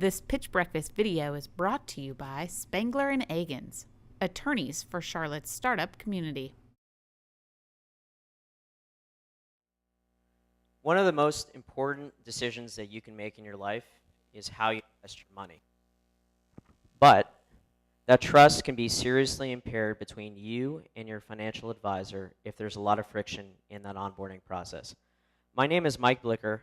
This Pitch Breakfast video is brought to you by Spangler and Agins, attorneys for Charlotte's startup community. One of the most important decisions that you can make in your life is how you invest your money. But that trust can be seriously impaired between you and your financial advisor if there's a lot of friction in that onboarding process. My name is Mike Blicker,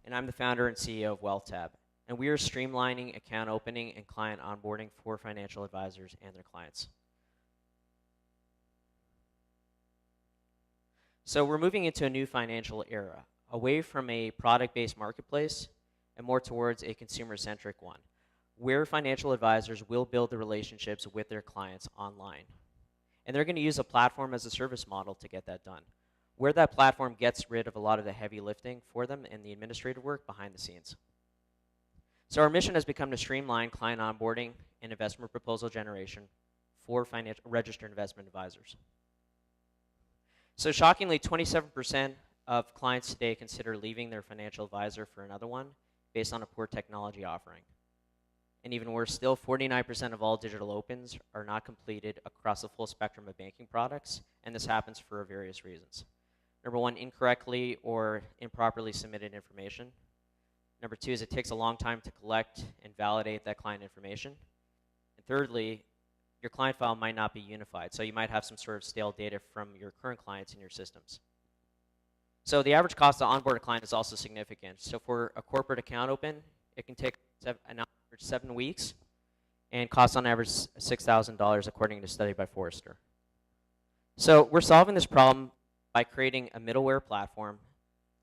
and I'm the founder and CEO of WealthTab. And we are streamlining account opening and client onboarding for financial advisors and their clients. So we're moving into a new financial era, away from a product-based marketplace and more towards a consumer-centric one, where financial advisors will build the relationships with their clients online. And they're going to use a platform as a service model to get that done, where that platform gets rid of a lot of the heavy lifting for them and the administrative work behind the scenes. So our mission has become to streamline client onboarding and investment proposal generation for registered investment advisors. So shockingly, 27% of clients today consider leaving their financial advisor for another one based on a poor technology offering. And even worse still, 49% of all digital opens are not completed across the full spectrum of banking products, and this happens for various reasons. Number one, incorrectly or improperly submitted information. Number two is it takes a long time to collect and validate that client information. And thirdly, your client file might not be unified, so you might have some sort of stale data from your current clients in your systems. So the average cost to onboard a client is also significant. So for a corporate account open, it can take an average 7 weeks and cost on average $6,000 according to a study by Forrester. So we're solving this problem by creating a middleware platform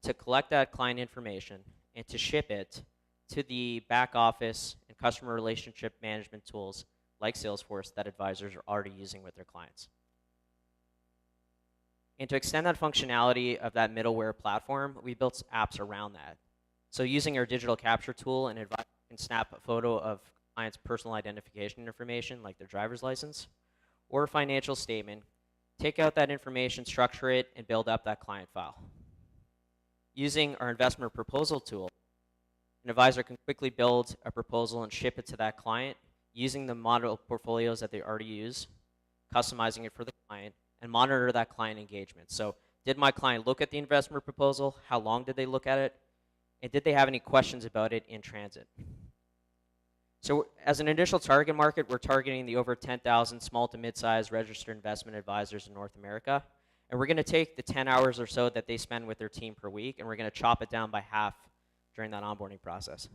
to collect that client information and to ship it to the back office and customer relationship management tools like Salesforce that advisors are already using with their clients. And to extend that functionality of that middleware platform, we built apps around that. So using our digital capture tool, an advisor can snap a photo of client's personal identification information, like their driver's license, or a financial statement, take out that information, structure it, and build up that client file. Using our investment proposal tool, an advisor can quickly build a proposal and ship it to that client using the model portfolios that they already use, customizing it for the client, and monitor that client engagement. So did my client look at the investment proposal? How long did they look at it? And did they have any questions about it in transit? So as an initial target market, we're targeting the over 10,000 small to mid-sized registered investment advisors in North America. And we're going to take the 10 hours or so that they spend with their team per week, and we're going to chop it down by half during that onboarding process.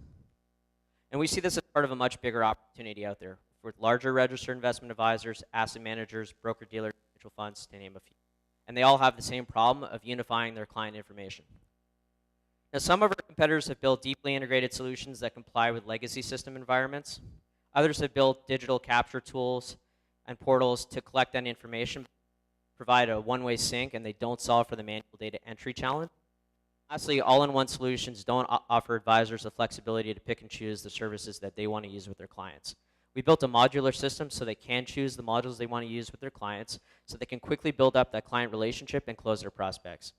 And we see this as part of a much bigger opportunity out there with larger registered investment advisors, asset managers, broker-dealers, mutual funds, to name a few. And they all have the same problem of unifying their client information. Now, some of our competitors have built deeply integrated solutions that comply with legacy system environments. Others have built digital capture tools and portals to collect that information, provide a one-way sync, and they don't solve for the manual data entry challenge. Lastly, all-in-one solutions don't offer advisors the flexibility to pick and choose the services that they want to use with their clients. We built a modular system so they can choose the modules they want to use with their clients, so they can quickly build up that client relationship and close their prospects.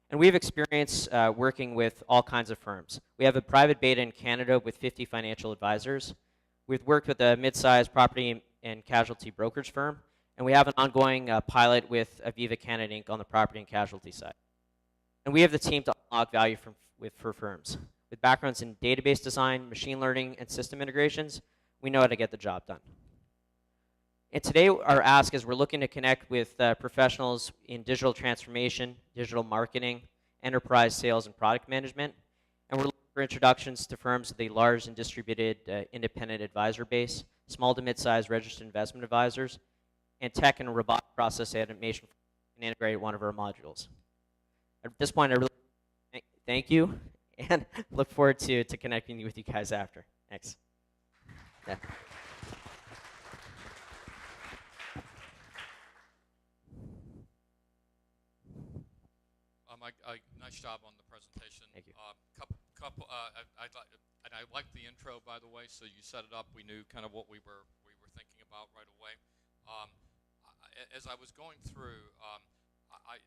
And we have experience working with all kinds of firms. We have a private beta in Canada with 50 financial advisors. We've worked with a mid-sized property and casualty brokerage firm. And we have an ongoing pilot with Aviva Canada Inc. on the property and casualty side. And we have the team to unlock value for firms. With backgrounds in database design, machine learning, and system integrations, we know how to get the job done. And today our ask is we're looking to connect with professionals in digital transformation, digital marketing, enterprise sales, and product management. And we're looking for introductions to firms with a large and distributed independent advisor base, small to mid-sized registered investment advisors, and tech and robotic process automation can integrate one of our modules. At this point, I really thank you and look forward to connecting with you guys after. Thanks. Yeah. Nice job on the presentation. Thank you. I liked the intro, by the way. So you set it up. We knew kind of what we were thinking about right away. As I was going through, I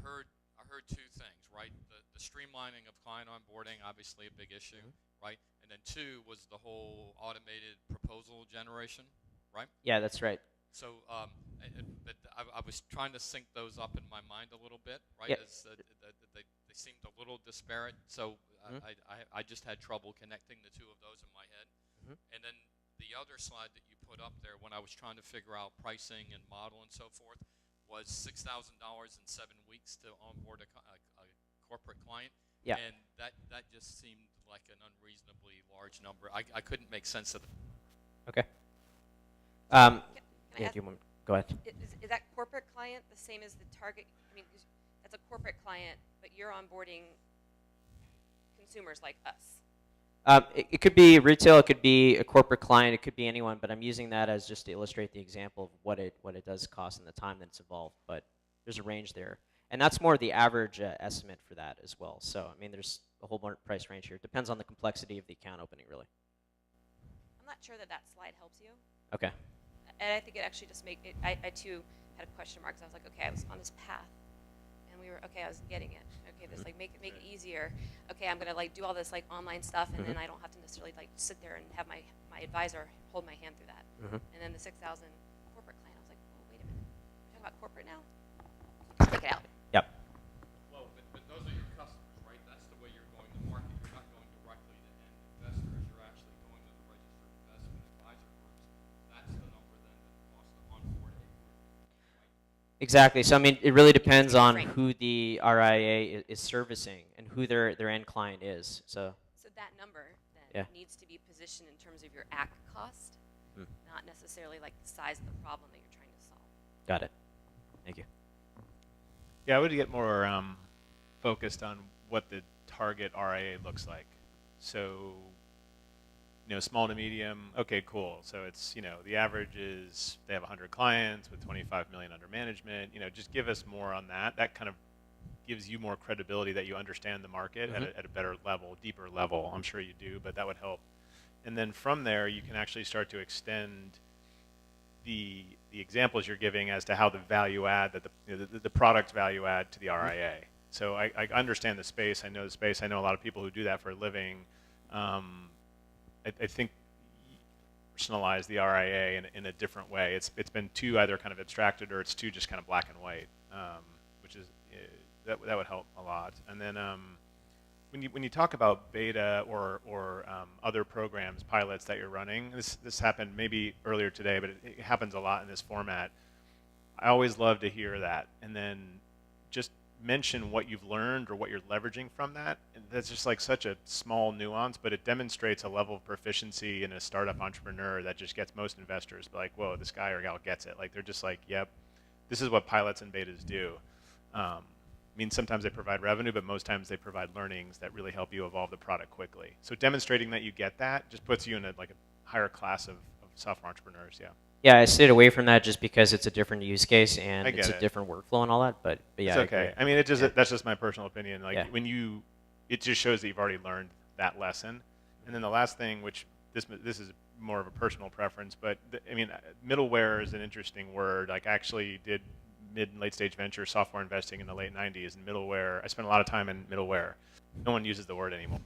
heard two things, right? The streamlining of client onboarding, obviously a big issue, right? And then 2 was the whole automated proposal generation, right? Yeah, that's right. So, but I was trying to sync those up in my mind a little bit, right? Yep. As they seemed a little disparate, so I just had trouble connecting the 2 of those in my head. And then the other slide that you put up there, when I was trying to figure out pricing and model and so forth, was $6,000 in 7 weeks to onboard a corporate client. Yeah. And that just seemed like an unreasonably large number. I couldn't make sense of it. Okay. Can I Yeah, ask, do you want, go ahead. is that corporate client the same as the target? I mean, that's a corporate client, but you're onboarding consumers like us. It could be retail, it could be a corporate client, it could be anyone, but I'm using that as just to illustrate the example of what it does cost and the time that it's involved. But there's a range there, and that's more the average estimate for that as well. So I mean, there's a whole price range here. It depends on the complexity of the account opening, really. I'm not sure that slide helps you. Okay. And I think it actually just I too had a question mark, because I was like, okay, I was on this path, and I was getting it. Okay, this make it easier. Okay, I'm gonna do all this online stuff, and then I don't have to necessarily sit there and have my advisor hold my hand through that. And then the 6,000 corporate client, I was like, oh, wait a minute, we're talking about corporate now? Take it out. Yep. Well, but those are your customers, right? That's the way you're going to market. You're not going directly to end investors. You're actually going to the registered investment advisor groups. That's the number then that costs to onboard a group, right? Exactly. So I mean, it really depends on Right. who the RIA is servicing and who their end client is. So that number then Yeah. needs to be positioned in terms of your AC cost, not necessarily the size of the problem that you're trying to solve. got it. Thank you. Yeah, I would get more focused on what the target RIA looks like. So, small to medium, okay, cool. So it's, the average is they have 100 clients with 25 million under management. Just give us more on that. That kind of gives you more credibility that you understand the market at a better level, deeper level. I'm sure you do, but that would help. And then from there, you can actually start to extend the examples you're giving as to how the value add, that the product value add to the RIA. So I understand the space. I know the space. I know a lot of people who do that for a living. I think personalize the RIA in a different way. It's been too either kind of abstracted or it's too just kind of black and white, which is that would help a lot. And then when you talk about beta or other programs, pilots that you're running, this happened maybe earlier today, but it happens a lot in this format. I always love to hear that, and then just mention what you've learned or what you're leveraging from that. And that's just such a small nuance, but it demonstrates a level of proficiency in a startup entrepreneur that just gets most investors whoa, this guy or gal gets it. They're just yep, this is what pilots and betas do. I mean, sometimes they provide revenue, but most times they provide learnings that really help you evolve the product quickly. So demonstrating that you get that just puts you in a higher class of software entrepreneurs. Yeah. Yeah, I stayed away from that just because it's a different use case and it's a it. different workful and all that. But yeah, it's okay. I mean, that's just my personal opinion. When it just shows that you've already learned that lesson. And then the last thing, which this is more of a personal preference, but middleware is an interesting word. I actually did mid and late stage venture software investing in the late 90s, and middleware. I spent a lot of time in middleware. No one uses the word anymore.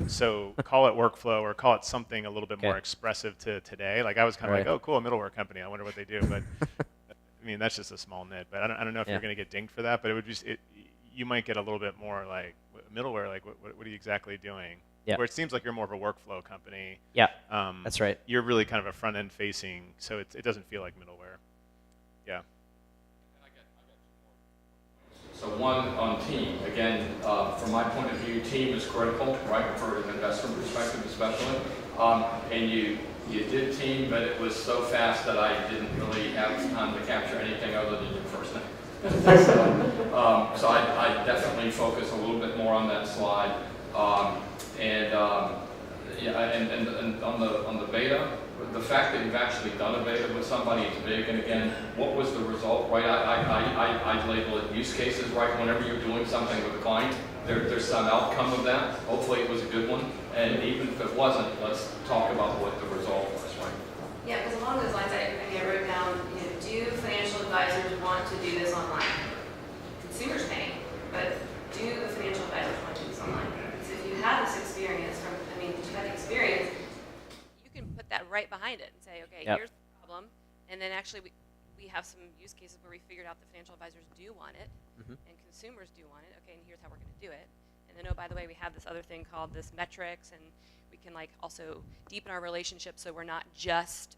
So call it workflow or call it something a little bit more expressive to today. I was kind of oh, cool, a middleware company. I wonder what they do. But that's just a small nit. But I don't know if you're going to get dinged for that. But it would just you might get a little bit more middleware. What are you exactly doing? Yeah. Where it seems like you're more of a workflow company. Yeah. That's right. You're really kind of a front end facing, so it doesn't feel like middleware. Yeah. So one on team. Again, from my point of view, team is critical, right, for an investment perspective especially. And you did team, but it was so fast that I didn't really have time to capture anything other than your first name. So I definitely focus a little bit more on that slide. And on the beta, the fact that you've actually done a beta with somebody is big, and again, what was the result, right? I label it use cases, right? Whenever you're doing something with a client, there's some outcome of that. Hopefully it was a good one, and even if it wasn't, let's talk about what the result was, right? Yeah, because along those lines, I wrote down, do financial advisors want to do this online? Consumers may, but do the financial advisors want to do this online? So if you have this experience from, you've had the put that right behind it and say, okay, Yep. here's the problem. And then actually we have some use cases where we figured out the financial advisors do want it and consumers do want it. Okay, and here's how we're going to do it. And then, oh, by the way, we have this other thing called this metrics, and we can like also deepen our relationship so we're not just,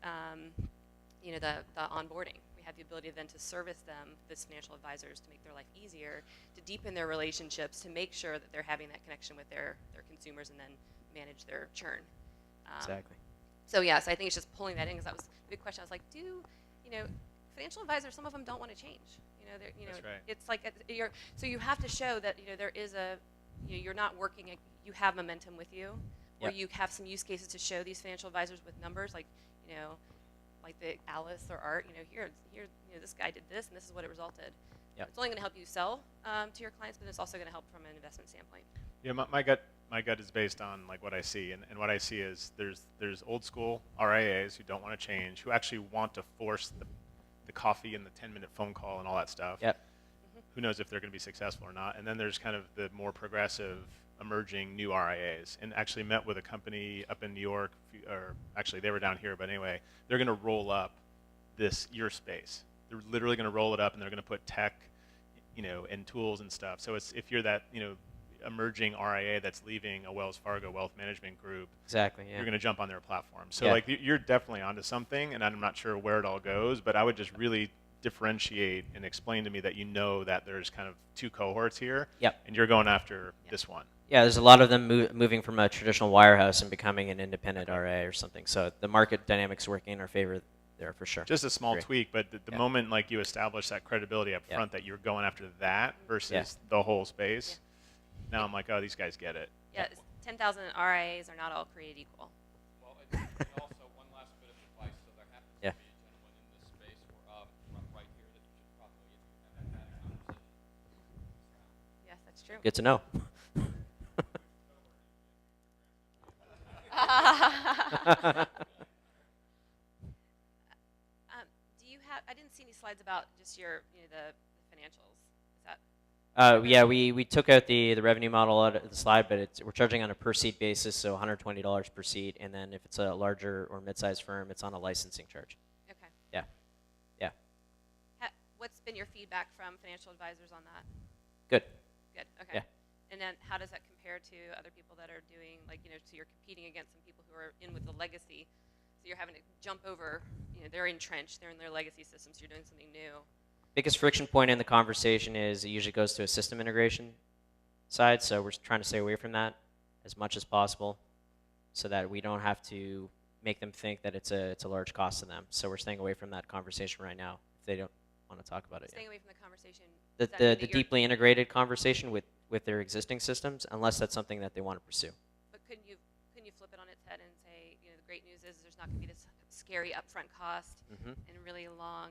you know, the onboarding. We have the ability then to service them, this financial advisors, to make their life easier, to deepen their relationships, to make sure that they're having that connection with their consumers and then manage their churn. Exactly. So yes, I think it's just pulling that in because that was the big question. I was like, you know, financial advisors, some of them don't want to change. You know, That's right. it's like so you have to show that there is you're not working. You have momentum with you, or Yep. you have some use cases to show these financial advisors with numbers, like like the Alice or Art. Here, this guy did this, and this is what it resulted. Yep. It's only going to help you sell to your clients, but it's also going to help from an investment standpoint. Yeah, my gut is based on like what I see, and what I see is there's old school RIAs who don't want to change, who actually want to force the coffee and the 10-minute phone call and all that stuff. Yep. Who knows if they're going to be successful or not? And then there's kind of the more progressive, emerging new RIAs. And actually met with a company up in New York, or actually they were down here, but anyway, they're going to roll up your space. They're literally going to roll it up, and they're going to put tech, and tools and stuff. So if you're that, emerging RIA that's leaving a Wells Fargo wealth management group, Exactly. Yeah. you're going to jump on their platform. So Yeah. like you're definitely onto something, and I'm not sure where it all goes, but I would just really differentiate and explain to me that that there's kind of two cohorts here, Yep. and you're going after this one. Yeah, there's a lot of them moving from a traditional wirehouse and becoming an independent RA or something. So the market dynamics working in our favor there for sure. Just a small Agree. tweak, but the Yeah. moment like you establish that credibility up Yeah. front that you're going after that versus the whole space, now I'm like, oh, these guys get it. Yeah, 10,000 RIAs are not all created equal. Well, and also one last bit of advice. So there happens Yeah. to be a gentleman in this space right here that you should probably have had a conversation. Yes, that's true. Good to know. Do you have? I didn't see any slides about just your, the financials. Is that? Yeah, we took out the revenue model out of the slide, but we're charging on a per seat basis, so $120 per seat, and then if it's a larger or mid-sized firm, it's on a licensing charge. Okay. Yeah. Yeah. What's been your feedback from financial advisors on that? Good. Good. Okay. Yeah. And then how does that compare to other people that are doing, like, so you're competing against some people who are in with the legacy, so you're having to jump over, they're entrenched, they're in their legacy systems, you're doing something new. Biggest friction point in the conversation is it usually goes to a system integration side, so we're trying to stay away from that as much as possible so that we don't have to make them think that it's a large cost to them. So we're staying away from that conversation right now if they don't want to talk about it. Staying away from the conversation. The, does that mean the that you're- deeply integrated conversation with their existing systems, unless that's something that they want to pursue. But couldn't you flip it on its head and say, the great news is there's not going to be this scary upfront cost Mhm. and really long,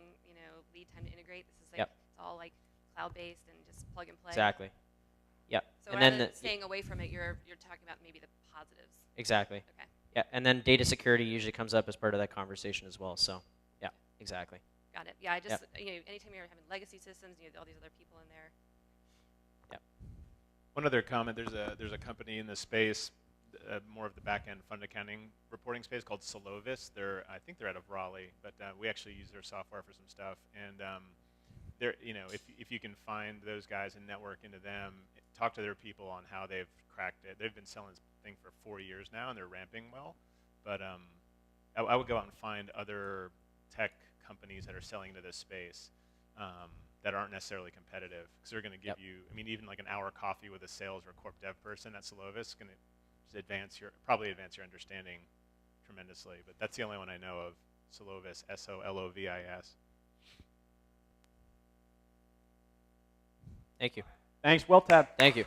lead time to integrate. This is like Yep. it's all like cloud-based and just plug and play. Exactly. Yep. So and rather then than staying away from it, you're talking about maybe the positives. exactly. Okay. Yeah, and then data security usually comes up as part of that conversation as well. So, yeah, exactly. Got it. Yeah, I just anytime you're having legacy systems, all these other people in there. One other comment: there's a company in this space, more of the back-end fund accounting reporting space called Solovis. I think they're out of Raleigh, but we actually use their software for some stuff. And they're, if you can find those guys and network into them, talk to their people on how they've cracked it. They've been selling this thing for 4 years now, and they're ramping well. But I would go out and find other tech companies that are selling into this space. That aren't necessarily competitive, because they're going to give you, even like an hour coffee with a sales or corp dev person at Solovis is going to probably advance your understanding tremendously. But that's the only one I know of, Solovis, Solovis. Thank you. Thanks. Well tapped. Thank you.